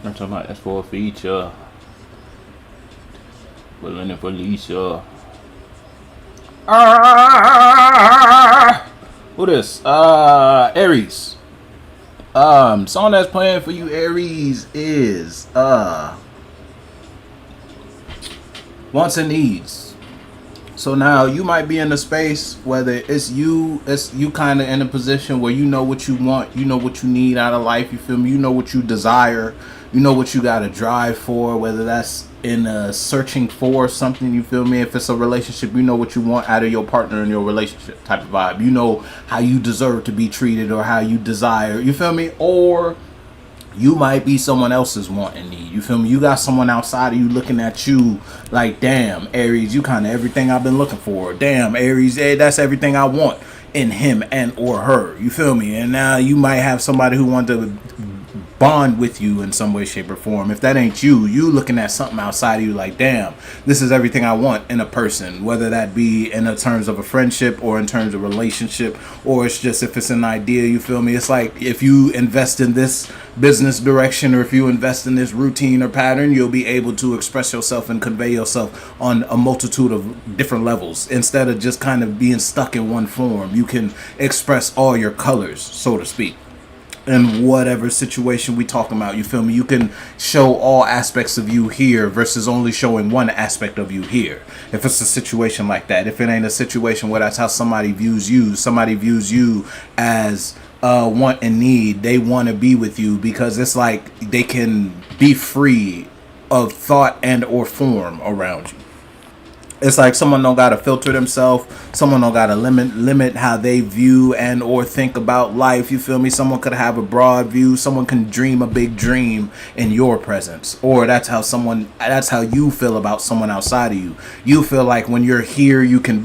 I'm talking about that's for a feature. Willing it for Alicia. Who this? Aries. Song that's playing for you, Aries, is Wants and Needs. So now you might be in a space, whether it's you kind of in a position where you know what you want, you know what you need out of life, you feel me? You know what you desire, you know what you got to drive for, whether that's in searching for something, you feel me? If it's a relationship, you know what you want out of your partner in your relationship type of vibe. You know how you deserve to be treated or how you desire, you feel me? Or you might be someone else's want and need. You feel me? You got someone outside of you looking at you like, damn, Aries, you kind of everything I've been looking for. Damn, Aries, that's everything I want in him and or her. You feel me? And now you might have somebody who wants to bond with you in some way, shape, or form. If that ain't you, you looking at something outside of you like, damn, this is everything I want in a person, whether that be in the terms of a friendship or in terms of relationship, or it's just if it's an idea, you feel me? It's like if you invest in this business direction or if you invest in this routine or pattern, you'll be able to express yourself and convey yourself on a multitude of different levels. Instead of just kind of being stuck in one form, you can express all your colors, so to speak, in whatever situation we talking about. You feel me? You can show all aspects of you here versus only showing one aspect of you here. If it's a situation like that, if it ain't a situation where that's how somebody views you as want and need, they want to be with you because it's like they can be free of thought and or form around you. It's like someone don't gotta filter themselves. Someone don't gotta limit how they view and or think about life. You feel me? Someone could have a broad view. Someone can dream a big dream in your presence, or that's how you feel about someone outside of you. You feel like when you're here, you can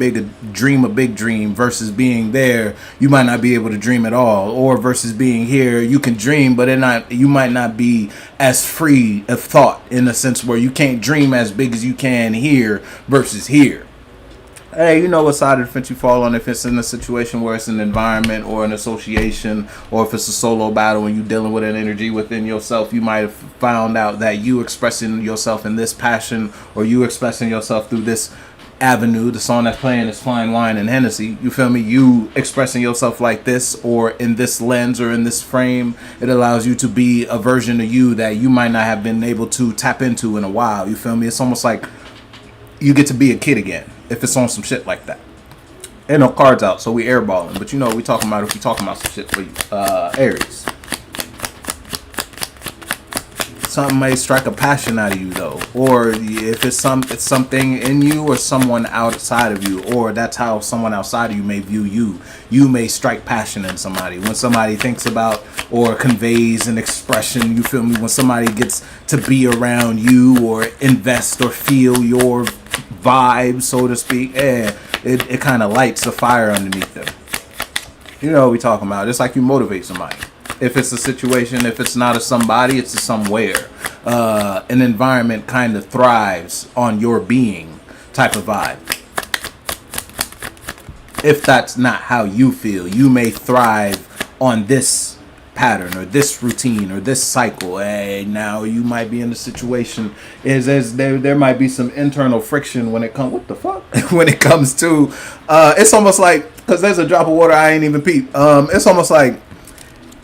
dream a big dream versus being there. You might not be able to dream at all, or versus being here, you can dream, but you might not be as free of thought in a sense where you can't dream as big as you can here versus here. Hey, you know what side of the fence you fall on if it's in a situation where it's an environment or an association, or if it's a solo battle and you dealing with an energy within yourself. You might have found out that you expressing yourself in this passion or you expressing yourself through this avenue. The song that's playing is Fine Wine and Hennessy. You feel me? You expressing yourself like this or in this lens or in this frame, it allows you to be a version of you that you might not have been able to tap into in a while. You feel me? It's almost like you get to be a kid again if it's on some shit like that. Ain't no cards out, so we airballing. But you know what we talking about if we talking about some shit for you. Aries. Something may strike a passion out of you though, or if it's something in you or someone outside of you, or that's how someone outside of you may view you. You may strike passion in somebody when somebody thinks about or conveys an expression. You feel me? When somebody gets to be around you or invest or feel your vibe, so to speak, it kind of lights a fire underneath them. You know what we talking about? It's like you motivate somebody. If it's a situation, if it's not a somebody, it's a somewhere. An environment kind of thrives on your being type of vibe. If that's not how you feel, you may thrive on this pattern or this routine or this cycle. Hey, now you might be in a situation there might be some internal friction when it comes. What the fuck? When it comes to, it's almost like, because there's a drop of water I ain't even peep. It's almost like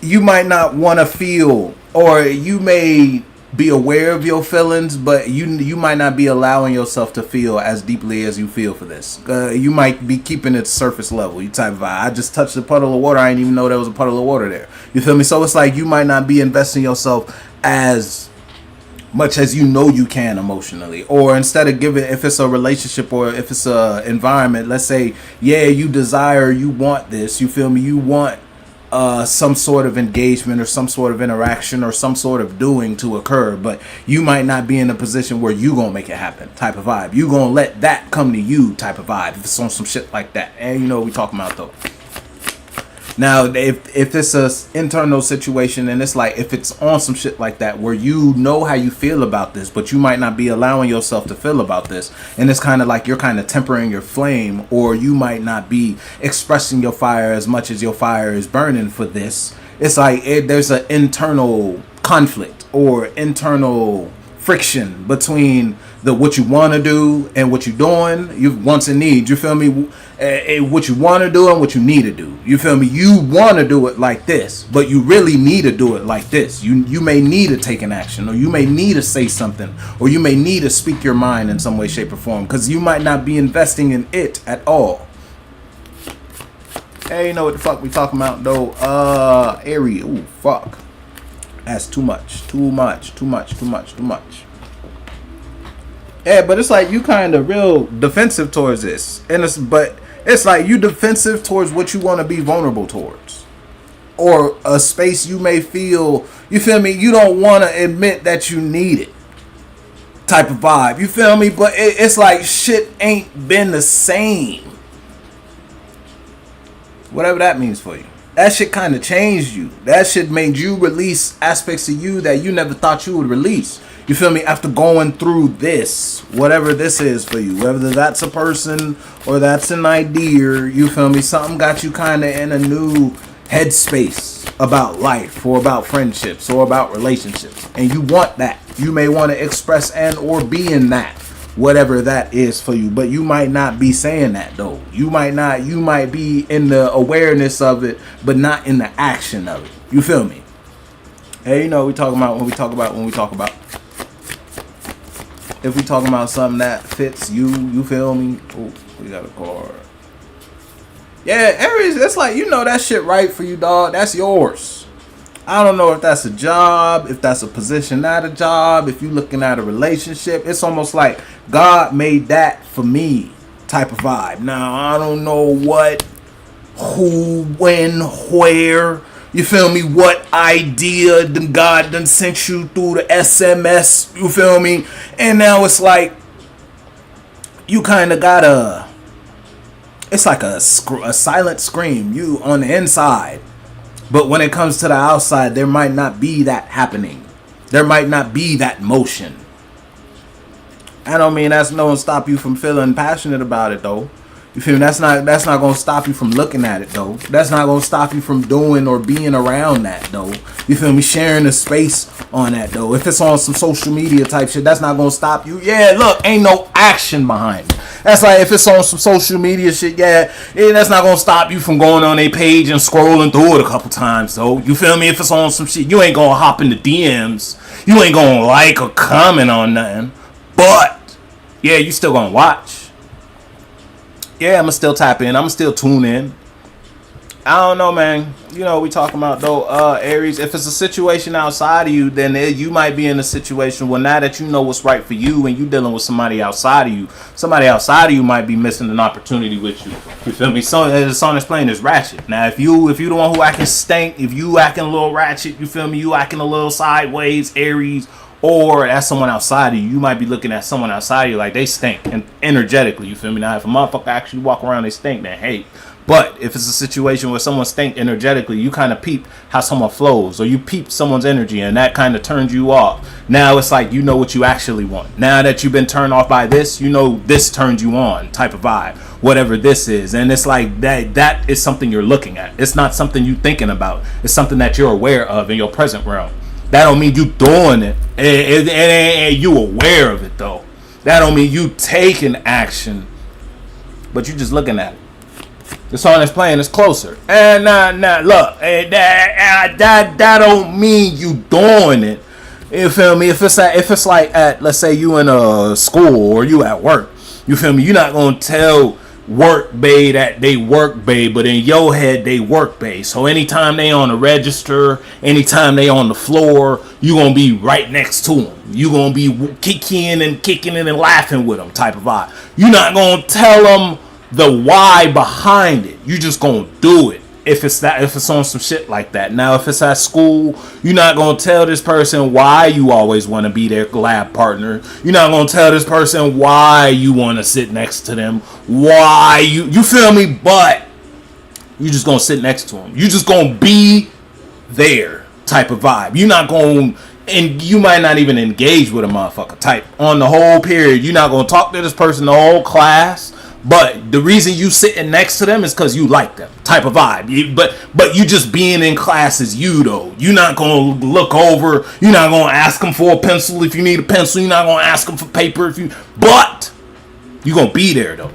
you might not want to feel, or you may be aware of your feelings, but you might not be allowing yourself to feel as deeply as you feel for this. You might be keeping it surface level. You type of vibe. I just touched a puddle of water. I didn't even know there was a puddle of water there. You feel me? So it's like you might not be investing yourself as much as you know you can emotionally, or instead of giving, if it's a relationship or if it's a environment, let's say, yeah, you want this, you feel me? You want some sort of engagement or some sort of interaction or some sort of doing to occur, but you might not be in a position where you gonna make it happen type of vibe. You gonna let that come to you type of vibe if it's on some shit like that. And you know what we talking about though. Now, if it's a internal situation and it's like, if it's on some shit like that where you know how you feel about this, but you might not be allowing yourself to feel about this, and it's kind of like you're kind of tempering your flame, or you might not be expressing your fire as much as your fire is burning for this. It's like there's an internal conflict or internal friction between the what you want to do and what you're doing. You wants and needs. You feel me? What you want to do and what you need to do. You feel me? You want to do it like this, but you really need to do it like this. You may need to take an action, or you may need to say something, or you may need to speak your mind in some way, shape, or form, because you might not be investing in it at all. Hey, you know what the fuck we talking about though? Aries. Ooh, fuck. That's too much. Too much. Yeah, but it's like you kind of real defensive towards this, and it's like you defensive towards what you want to be vulnerable towards, or a space you may feel. You feel me? You don't want to admit that you need it. Type of vibe. You feel me? But it's like shit ain't been the same. Whatever that means for you. That shit kind of changed you. That shit made you release aspects of you that you never thought you would release. You feel me? After going through this, whatever this is for you, whether that's a person or that's an idea, you feel me? Something got you kind of in a new headspace about life or about friendships or about relationships. And you want that. You may want to express and or be in that. Whatever that is for you, but you might not be saying that though. You might be in the awareness of it, but not in the action of it. You feel me? Hey, you know we talking about when we talk about. If we talking about something that fits you feel me? Oh, we got a card. Yeah, Aries, it's like you know that shit right for you, dog. That's yours. I don't know if that's a job, if that's a position at a job, if you looking at a relationship. It's almost like God made that for me type of vibe. Now, I don't know what, who, when, where. You feel me? What idea God done sent you through the SMS. You feel me? And now it's like you kind of got it's like a silent scream. You on the inside. But when it comes to the outside, there might not be that happening. There might not be that motion. I don't mean that's no one stop you from feeling passionate about it though. You feel me? That's not gonna stop you from looking at it though. That's not gonna stop you from doing or being around that though. You feel me? Sharing the space on that though. If it's on some social media type shit, that's not gonna stop you. Yeah, look, ain't no action behind it. That's like if it's on some social media shit, yeah, that's not gonna stop you from going on a page and scrolling through it a couple times though. You feel me? If it's on some shit, you ain't gonna hop in the DMs. You ain't gonna like or comment on nothing. But yeah, you still gonna watch. Yeah, I'ma still tap in. I'ma still tune in. I don't know, man. You know what we talking about though, Aries. If it's a situation outside of you, then you might be in a situation where now that you know what's right for you and you dealing with somebody outside of you might be missing an opportunity with you. You feel me? So the song is playing is ratchet. Now if you the one who acting stank, if you acting a little ratchet, you feel me? You acting a little sideways, Aries, or that's someone outside of you. You might be looking at someone outside of you like they stink and energetically. You feel me? Now if a motherfucker actually walk around they stink, then hey. But if it's a situation where someone stink energetically, you kind of peep how someone flows, or you peep someone's energy, and that kind of turns you off. Now it's like you know what you actually want. Now that you've been turned off by this, you know this turns you on type of vibe, whatever this is. And it's like that is something you're looking at. It's not something you thinking about. It's something that you're aware of in your present realm. That don't mean you doing it. And you aware of it though. That don't mean you taking action, but you just looking at it. The song that's playing is Closer. And now look, that don't mean you doing it. You feel me? If it's like at, let's say you in a school or you at work, you feel me? You're not gonna tell work bae that they work bae, but in your head they work bae. So anytime they on the register, anytime they on the floor, you gonna be right next to them. You gonna be kicking in and laughing with them type of vibe. You're not gonna tell them the why behind it. You just gonna do it if it's on some shit like that. Now if it's at school, you're not gonna tell this person why you always want to be their lab partner. You're not gonna tell this person why you want to sit next to them, why you feel me, but you just gonna sit next to them. You just gonna be there type of vibe. You're not gonna, and you might not even engage with a motherfucker type on the whole period. You're not gonna talk to this person the whole class, But the reason you sitting next to them is because you like them, type of vibe. But you just being in class is you though. You're not gonna look over. You're not gonna ask them for a pencil if you need a pencil. You're not gonna ask them for paper if you. But you gonna be there though.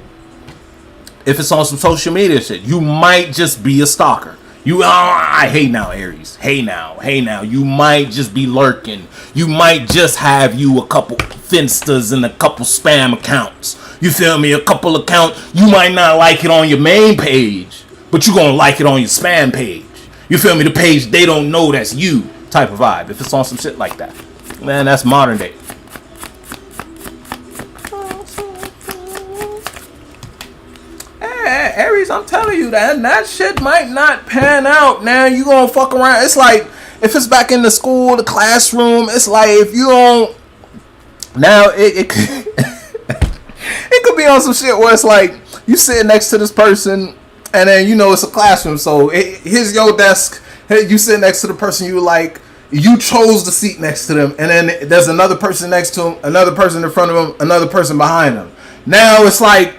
If it's on some social media shit, you might just be a stalker. Hey now, Aries. Hey now. You might just be lurking. You might just have you a couple Finstas and a couple spam accounts. You feel me? A couple accounts. You might not like it on your main page, but you gonna like it on your spam page. You feel me? The page they don't know that's you type of vibe. If it's on some shit like that, man, that's modern day. Aries, I'm telling you that shit might not pan out. Now you gonna fuck around. It's like if it's back in the school, the classroom. It's like if you don't. Now it could be on some shit where it's like you sitting next to this person, and then you know it's a classroom. So here's your desk. Hey, you sit next to the person you like. You chose the seat next to them, and then there's another person next to him, another person in front of him, another person behind them. Now it's like.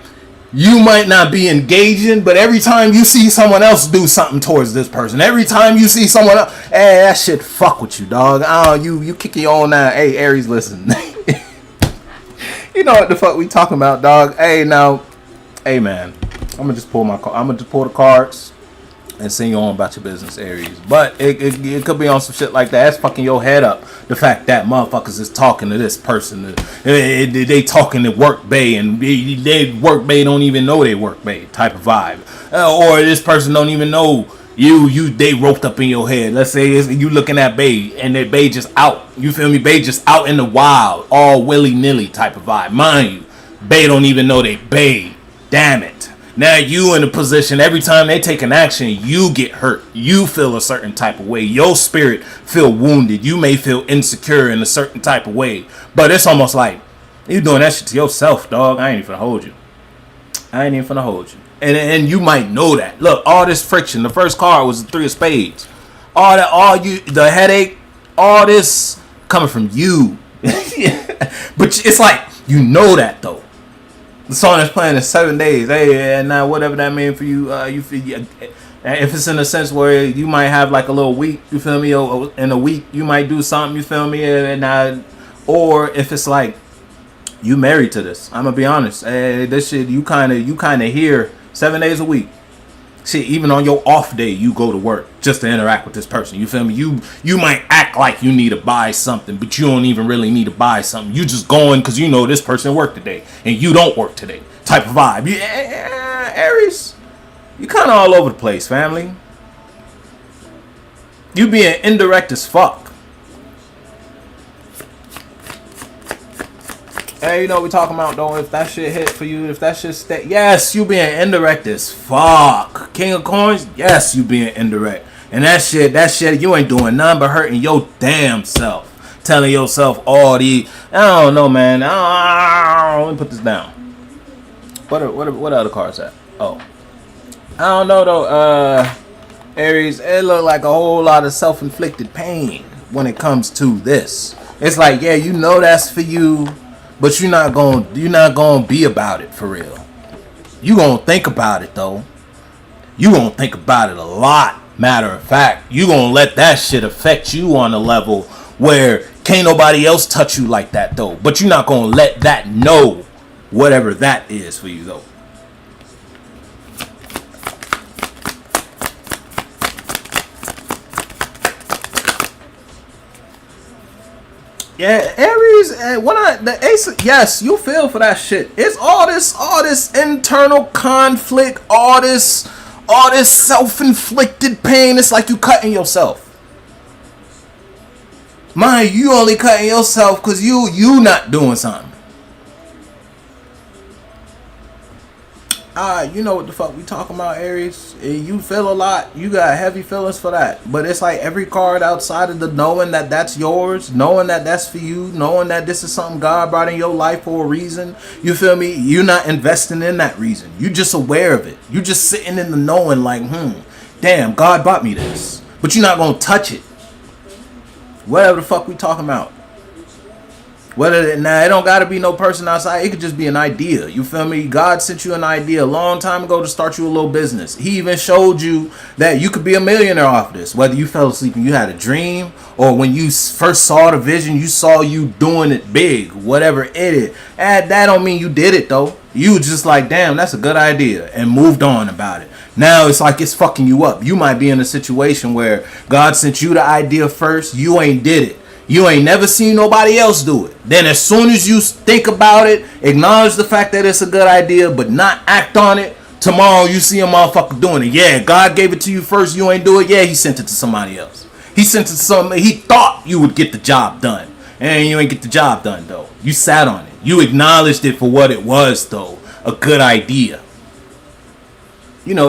You might not be engaging, but every time you see someone else do something towards this person, every time you see someone else, hey, that shit fuck with you, dog. You kick your own now. Hey, Aries, listen. You know what the fuck we talking about, dog. Hey, now, hey, man. I'm gonna just pull the cards and send you on about your business, Aries. But it could be on some shit like that. That's fucking your head up. The fact that motherfuckers is talking to this person. They talking to work bay, and they work bay don't even know they work bay type of vibe. Or this person don't even know they roped up in your head. Let's say you looking at bay, and that bay just out. You feel me? Bay just out in the wild, all willy-nilly type of vibe. Mind you, bay don't even know they bay. Damn it. Now you in a position, every time they take an action, you get hurt. You feel a certain type of way. Your spirit feel wounded. You may feel insecure in a certain type of way. But it's almost like, you doing that shit to yourself, dog. I ain't even finna hold you. And you might know that. Look, all this friction. The first card was the 3 of spades. The headache, all this coming from you. But it's like, you know that though. The song is playing in 7 days. Hey, and now whatever that means for you, you feel. If it's in a sense where you might have like a little week, you feel me? In a week, you might do something, you feel me? Or if it's like you married to this, I'm gonna be honest. Hey, this shit, you kind of hear 7 days a week. Shit, even on your off day, you go to work just to interact with this person. You feel me? You might act like you need to buy something, but you don't even really need to buy something. You just going because you know this person worked today, and you don't work today. Type of vibe. Aries, you kind of all over the place, family. You being indirect as fuck. Hey, you know what we talking about though? If that shit hit for you, if that shit stay, yes, you being indirect as fuck. King of Coins, yes, you being indirect. And that shit, you ain't doing nothing but hurting your damn self. Telling yourself all the, I don't know, man. Let me put this down. What other cards at? Oh, I don't know though. Aries, it look like a whole lot of self-inflicted pain when it comes to this. It's like, yeah, you know that's for you. But you're not gonna be about it for real. You gonna think about it though. You gonna think about it a lot. Matter of fact, you gonna let that shit affect you on a level where can't nobody else touch you like that though. But you're not gonna let that know whatever that is for you though. Yeah, Aries, the ace, yes, you feel for that shit. It's all this internal conflict, all this self-inflicted pain. It's like you cutting yourself. Mind you only cutting yourself because you not doing something. You know what the fuck we talking about, Aries. You feel a lot. You got heavy feelings for that. But it's like every card outside of the knowing that that's yours, knowing that that's for you, knowing that this is something God brought in your life for a reason. You feel me? You're not investing in that reason. You just aware of it. You just sitting in the knowing like, damn, God brought me this. But you're not going to touch it. Whatever the fuck we talking about. Whether now it don't gotta be no person outside, it could just be an idea. You feel me? God sent you an idea a long time ago to start you a little business. He even showed you that you could be a millionaire off this. Whether you fell asleep and you had a dream, or when you first saw the vision, you saw you doing it big, whatever it is. And that don't mean you did it though. You just like, damn, that's a good idea, and moved on about it. Now it's like it's fucking you up. You might be in a situation where God sent you the idea first, you ain't did it. You ain't never seen nobody else do it. Then as soon as you think about it, acknowledge the fact that it's a good idea, but not act on it, tomorrow you see a motherfucker doing it. Yeah, God gave it to you first, you ain't do it. Yeah, he sent it to somebody else. He sent it to somebody. He thought you would get the job done. And you ain't get the job done, though. You sat on it. You acknowledged it for what it was, though. A good idea.